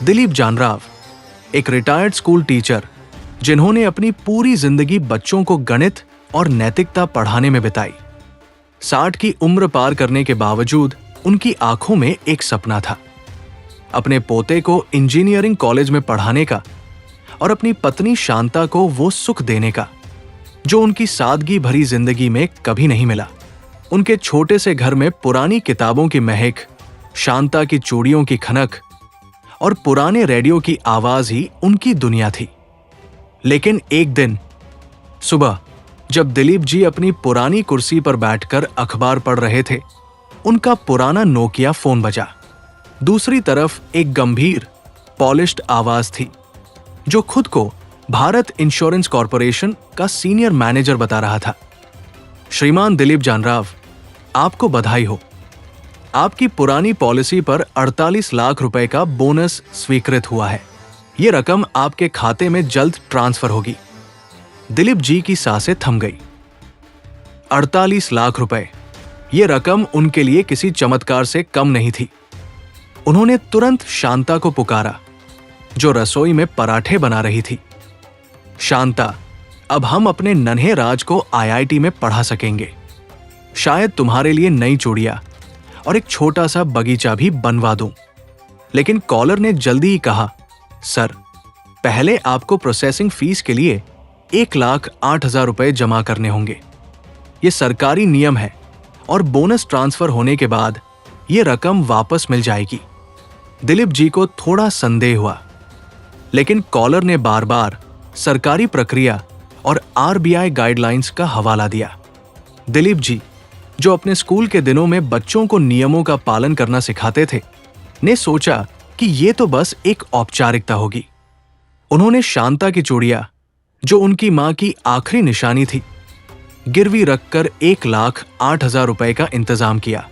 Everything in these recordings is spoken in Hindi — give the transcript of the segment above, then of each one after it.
दिलीप जानराव, एक रिटायर्ड स्कूल टीचर जिन्होंने अपनी पूरी जिंदगी बच्चों को गणित और नैतिकता पढ़ाने में बिताई। 60 की उम्र पार करने के बावजूद उनकी आंखों में एक सपना था, अपने पोते को इंजीनियरिंग कॉलेज में पढ़ाने का और अपनी पत्नी शांता को वो सुख देने का जो उनकी सादगी भरी जिंदगी में कभी नहीं मिला। उनके छोटे से घर में पुरानी किताबों की महक, शांता की चूड़ियों की खनक और पुराने रेडियो की आवाज ही उनकी दुनिया थी। लेकिन एक दिन सुबह जब दिलीप जी अपनी पुरानी कुर्सी पर बैठकर अखबार पढ़ रहे थे, उनका पुराना नोकिया फोन बजा। दूसरी तरफ एक गंभीर, पॉलिश्ड आवाज थी जो खुद को भारत इंश्योरेंस कॉरपोरेशन का सीनियर मैनेजर बता रहा था। श्रीमान दिलीप जानराव, आपको बधाई हो। आपकी पुरानी पॉलिसी पर 48 लाख रुपए का बोनस स्वीकृत हुआ है। यह रकम आपके खाते में जल्द ट्रांसफर होगी। दिलीप जी की सांसें थम गई। 48 लाख रुपए, यह रकम उनके लिए किसी चमत्कार से कम नहीं थी। उन्होंने तुरंत शांता को पुकारा जो रसोई में पराठे बना रही थी। शांता, अब हम अपने नन्हे राज को आईआईटी में पढ़ा सकेंगे। शायद तुम्हारे लिए नई चूड़ियां और एक छोटा सा बगीचा भी बनवा दूं। लेकिन कॉलर ने जल्दी ही कहा, सर, पहले आपको प्रोसेसिंग फीस के लिए 1,08,000 रुपए जमा करने होंगे। यह सरकारी नियम है और बोनस ट्रांसफर होने के बाद यह रकम वापस मिल जाएगी। दिलीप जी को थोड़ा संदेह हुआ, लेकिन कॉलर ने बार बार सरकारी प्रक्रिया और आरबीआई गाइडलाइंस का हवाला दिया। दिलीप जी, जो अपने स्कूल के दिनों में बच्चों को नियमों का पालन करना सिखाते थे, ने सोचा कि यह तो बस एक औपचारिकता होगी। उन्होंने शांता की चूड़ियां, जो उनकी मां की आखिरी निशानी थी, गिरवी रखकर 1,08,000 रुपए का इंतजाम किया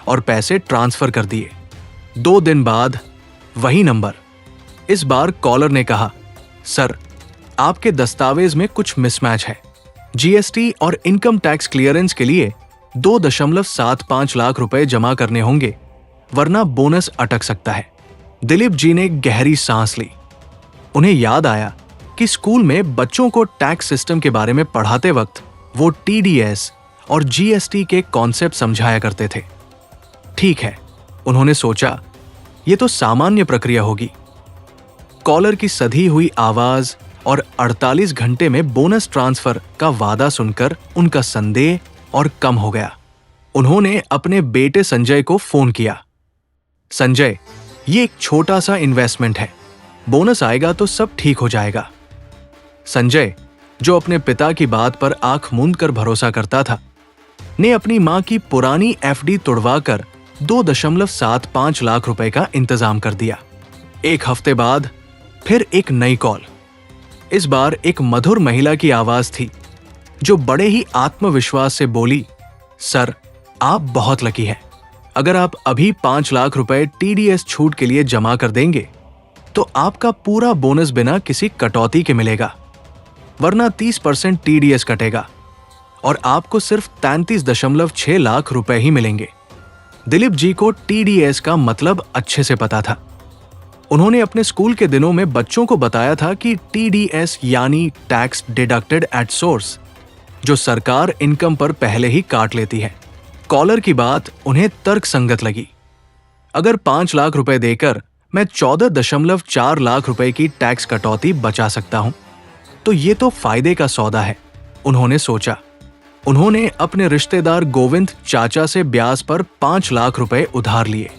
और पैसे ट्रांसफर कर दिए। 2 दिन बाद वही नंबर। इस बार कॉलर ने कहा, सर, आपके दस्तावेज में कुछ मिसमैच है। जीएसटी और इनकम टैक्स क्लियरेंस के लिए 2.75 लाख रुपए जमा करने होंगे, वरना बोनस अटक सकता है। दिलीप जी ने गहरी सांस ली। उन्हें याद आया कि स्कूल में बच्चों को टैक्स सिस्टम के बारे में पढ़ाते वक्त वो टीडीएस और जीएसटी के कॉन्सेप्ट समझाया करते थे। ठीक है, उन्होंने सोचा, ये तो सामान्य प्रक्रिया होगी। कॉलर की सधी हुई आवाज और 48 घंटे में बोनस ट्रांसफर का वादा सुनकर उनका संदेह और कम हो गया। उन्होंने अपने बेटे संजय को फोन किया। संजय, ये एक छोटा सा इन्वेस्टमेंट है, बोनस आएगा तो सब ठीक हो जाएगा। संजय, जो अपने पिता की बात पर आंख मूंद कर भरोसा करता था, ने अपनी मां की पुरानी एफडी तुड़वाकर 2.75 लाख रुपए का इंतजाम कर दिया। 1 हफ्ते बाद फिर एक नई कॉल। इस बार एक मधुर महिला की आवाज थी जो बड़े ही आत्मविश्वास से बोली, सर, आप बहुत लकी हैं। अगर आप अभी 5 लाख रुपए टीडीएस छूट के लिए जमा कर देंगे तो आपका पूरा बोनस बिना किसी कटौती के मिलेगा, वरना 30% टीडीएस कटेगा और आपको सिर्फ 33.6 लाख रुपए ही मिलेंगे। दिलीप जी को टीडीएस का मतलब अच्छे से पता था। उन्होंने अपने स्कूल के दिनों में बच्चों को बताया था कि टीडीएस यानी टैक्स डिडक्टेड एट सोर्स, जो सरकार इनकम पर पहले ही काट लेती है। कॉलर की बात उन्हें तर्क संगत लगी। अगर 5 लाख रुपए देकर मैं 14.4 लाख रुपए की टैक्स कटौती बचा सकता हूं, तो ये तो फायदे का सौदा है, उन्होंने सोचा। उन्होंने अपने रिश्तेदार गोविंद चाचा से ब्याज पर 5 लाख रुपए उधार लिए।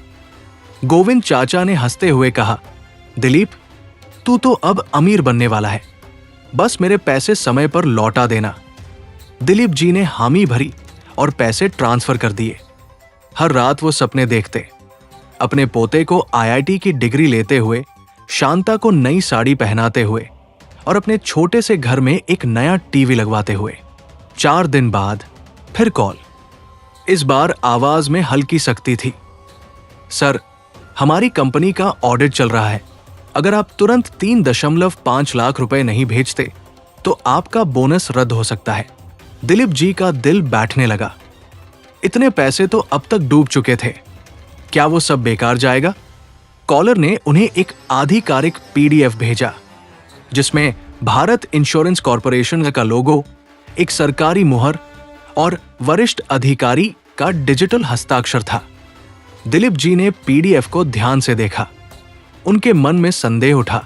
गोविंद चाचा ने हंसते हुए कहा, दिलीप, तू तो अब अमीर बनने वाला है, बस मेरे पैसे समय पर लौटा देना। दिलीप जी ने हामी भरी और पैसे ट्रांसफर कर दिए। हर रात वो सपने देखते, अपने पोते को आईआईटी की डिग्री लेते हुए, शांता को नई साड़ी पहनाते हुए और अपने छोटे से घर में एक नया टीवी लगवाते हुए। 4 दिन बाद फिर कॉल। इस बार आवाज में हल्की सख्ती थी। सर, हमारी कंपनी का ऑडिट चल रहा है। अगर आप तुरंत 3.5 लाख रुपए नहीं भेजते तो आपका बोनस रद्द हो सकता है। दिलीप जी का दिल बैठने लगा। इतने पैसे तो अब तक डूब चुके थे, क्या वो सब बेकार जाएगा? कॉलर ने उन्हें एक आधिकारिक पीडीएफ भेजा जिसमें भारत इंश्योरेंस कॉरपोरेशन का लोगो, एक सरकारी मुहर और वरिष्ठ अधिकारी का डिजिटल हस्ताक्षर था। दिलीप जी ने पीडीएफ को ध्यान से देखा। उनके मन में संदेह उठा,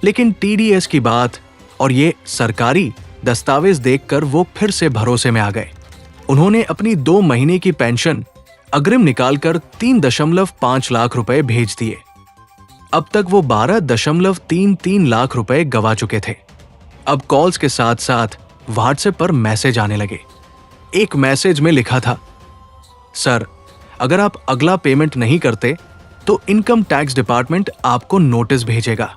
लेकिन टीडीएस की बात और ये सरकारी दस्तावेज देखकर वो फिर से भरोसे में आ गए। उन्होंने अपनी 2 महीने की पेंशन अग्रिम निकालकर 3.5 लाख रुपए भेज दिए। अब तक वो 12.33 लाख रुपए गवा चुके थे। अब कॉल्स के साथ साथ व्हाट्सएप पर मैसेज आने लगे। एक मैसेज में लिखा था, सर, अगर आप अगला पेमेंट नहीं करते तो इनकम टैक्स डिपार्टमेंट आपको नोटिस भेजेगा,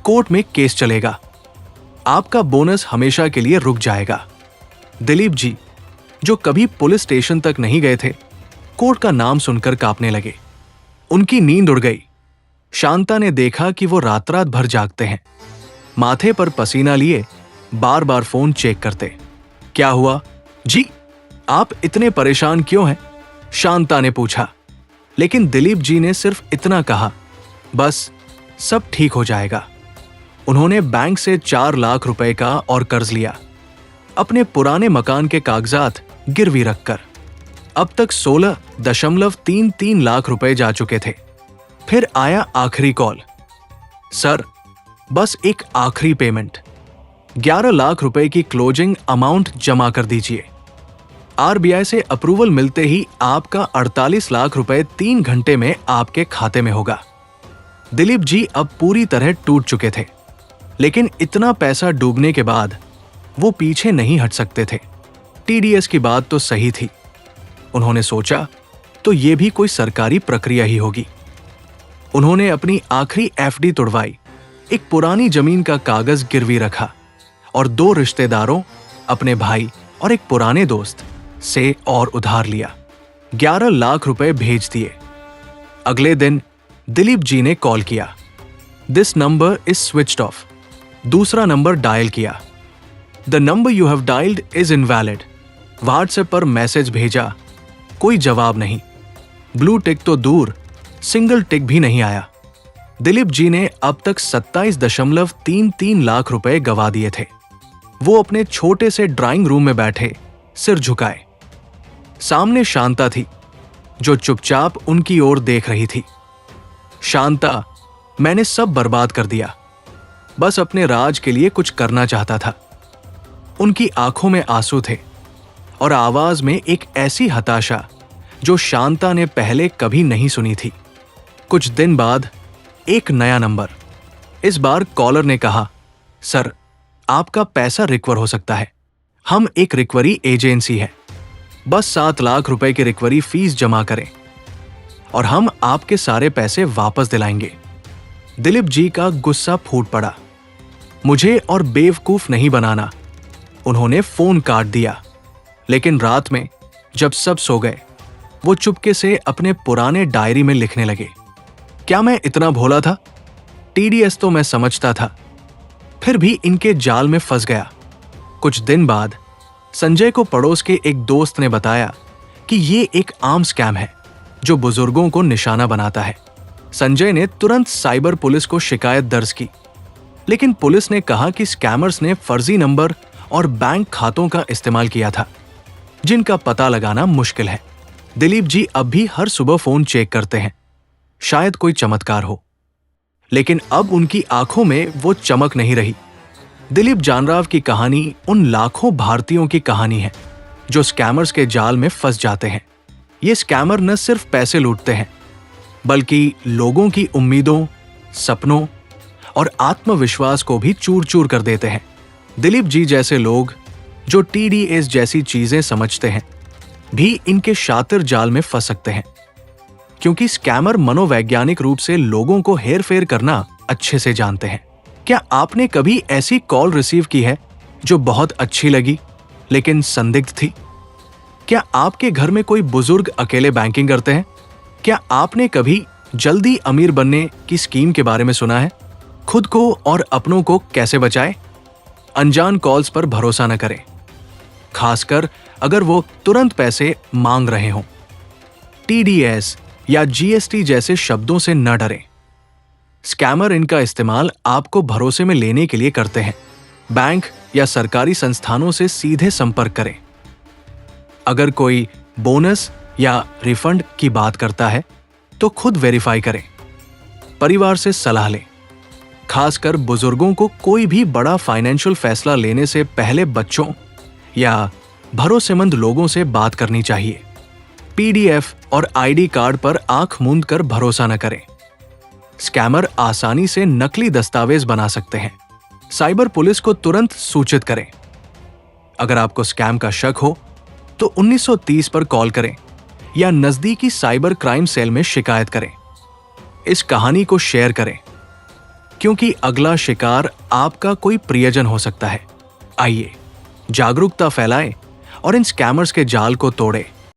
कोर्ट में केस चलेगा, आपका बोनस हमेशा के लिए रुक जाएगा। दिलीप जी, जो कभी पुलिस स्टेशन तक नहीं गए थे, कोर्ट का नाम सुनकर कांपने लगे। उनकी नींद उड़ गई। शांता ने देखा कि वो रात रात भर जागते हैं, माथे पर पसीना लिए बार बार फोन चेक करते। क्या हुआ जी, आप इतने परेशान क्यों हैं? शांता ने पूछा। लेकिन दिलीप जी ने सिर्फ इतना कहा, बस सब ठीक हो जाएगा। उन्होंने बैंक से 4 लाख रुपए का और कर्ज लिया, अपने पुराने मकान के कागजात गिरवी रखकर। अब तक 16.33 लाख रुपए जा चुके थे। फिर आया आखिरी कॉल, सर, बस एक आखिरी पेमेंट, 11 लाख रुपए की क्लोजिंग अमाउंट जमा कर दीजिए। आरबीआई से अप्रूवल मिलते ही आपका 48 लाख रुपए 3 घंटे में आपके खाते में होगा। दिलीप जी अब पूरी तरह टूट चुके थे, लेकिन इतना पैसा डूबने के बाद वो पीछे नहीं हट सकते थे। टीडीएस की बात तो सही थी। उन्होंने सोचा, तो ये भी कोई सरकारी प्रक्रिया ही होगी। उन्होंने अपनी आखिरी एफडी तुड़वाई, एक पुरानी जमीन का कागज गिरवी रखा और 2 रिश्तेदारों, अपने भाई और एक पुराने दोस्त से और उधार लिया। 11 लाख रुपए भेज दिए। अगले दिन दिलीप जी ने कॉल किया। This number is switched off. दूसरा नंबर डायल किया। The number you have dialled is invalid. WhatsApp पर मैसेज भेजा, कोई जवाब नहीं। ब्लू टिक तो दूर, सिंगल टिक भी नहीं आया। दिलीप जी ने अब तक 27.33 लाख रुपए गवा दिए थे। वो अपने छोटे से ड्राइंग रूम में बैठे सिर झुकाए। सामने शांता थी, जो चुपचाप उनकी ओर देख रही थी। शांता, मैंने सब बर्बाद कर दिया, बस अपने राज के लिए कुछ करना चाहता था। उनकी आंखों में आंसू थे और आवाज में एक ऐसी हताशा जो शांता ने पहले कभी नहीं सुनी थी। कुछ दिन बाद एक नया नंबर। इस बार कॉलर ने कहा, सर, आपका पैसा रिकवर हो सकता है। हम एक रिकवरी एजेंसी है, बस 7 लाख रुपए की रिकवरी फीस जमा करें और हम आपके सारे पैसे वापस दिलाएंगे। दिलीप जी का गुस्सा फूट पड़ा। मुझे और बेवकूफ नहीं बनाना। उन्होंने फोन काट दिया। लेकिन रात में जब सब सो गए, वो चुपके से अपने पुराने डायरी में लिखने लगे, क्या मैं इतना भोला था? टीडीएस तो मैं समझता था, फिर भी इनके जाल में फंस गया। कुछ दिन बाद संजय को पड़ोस के एक दोस्त ने बताया कि ये एक आम स्कैम है जो बुजुर्गों को निशाना बनाता है। संजय ने तुरंत साइबर पुलिस को शिकायत दर्ज की, लेकिन पुलिस ने कहा कि स्कैमर्स ने फर्जी नंबर और बैंक खातों का इस्तेमाल किया था, जिनका पता लगाना मुश्किल है। दिलीप जी अब भी हर सुबह फोन चेक करते हैं, शायद कोई चमत्कार हो। लेकिन अब उनकी आंखों में वो चमक नहीं रही। दिलीप जानराव की कहानी उन लाखों भारतीयों की कहानी है जो स्कैमर्स के जाल में फंस जाते हैं। ये स्कैमर न सिर्फ पैसे लूटते हैं, बल्कि लोगों की उम्मीदों, सपनों और आत्मविश्वास को भी चूर चूर कर देते हैं। दिलीप जी जैसे लोग जो टीडीएस जैसी चीजें समझते हैं भी इनके शातिर जाल में फंस सकते हैं, क्योंकि स्कैमर मनोवैज्ञानिक रूप से लोगों को हेरफेर करना अच्छे से जानते हैं। क्या आपने कभी ऐसी कॉल रिसीव की है जो बहुत अच्छी लगी लेकिन संदिग्ध थी? क्या आपके घर में कोई बुजुर्ग अकेले बैंकिंग करते हैं? क्या आपने कभी जल्दी अमीर बनने की स्कीम के बारे में सुना है? खुद को और अपनों को कैसे बचाएं? अनजान कॉल्स पर भरोसा न करें, खासकर अगर वो तुरंत पैसे मांग रहे हों। टीडीएस या जीएसटी जैसे शब्दों से न डरें। स्कैमर इनका इस्तेमाल आपको भरोसे में लेने के लिए करते हैं। बैंक या सरकारी संस्थानों से सीधे संपर्क करें। अगर कोई बोनस या रिफंड की बात करता है तो खुद वेरीफाई करें। परिवार से सलाह लें। खासकर बुजुर्गों को कोई भी बड़ा फाइनेंशियल फैसला लेने से पहले बच्चों या भरोसेमंद लोगों से बात करनी चाहिए। पीडीएफ और आईडी कार्ड पर आंख मूंद कर भरोसा न करें। स्कैमर आसानी से नकली दस्तावेज बना सकते हैं। साइबर पुलिस को तुरंत सूचित करें। अगर आपको स्कैम का शक हो तो 1930 पर कॉल करें या नजदीकी साइबर क्राइम सेल में शिकायत करें। इस कहानी को शेयर करें क्योंकि अगला शिकार आपका कोई प्रियजन हो सकता है। आइए जागरूकता फैलाएं और इन स्कैमर्स के जाल को तोड़ें।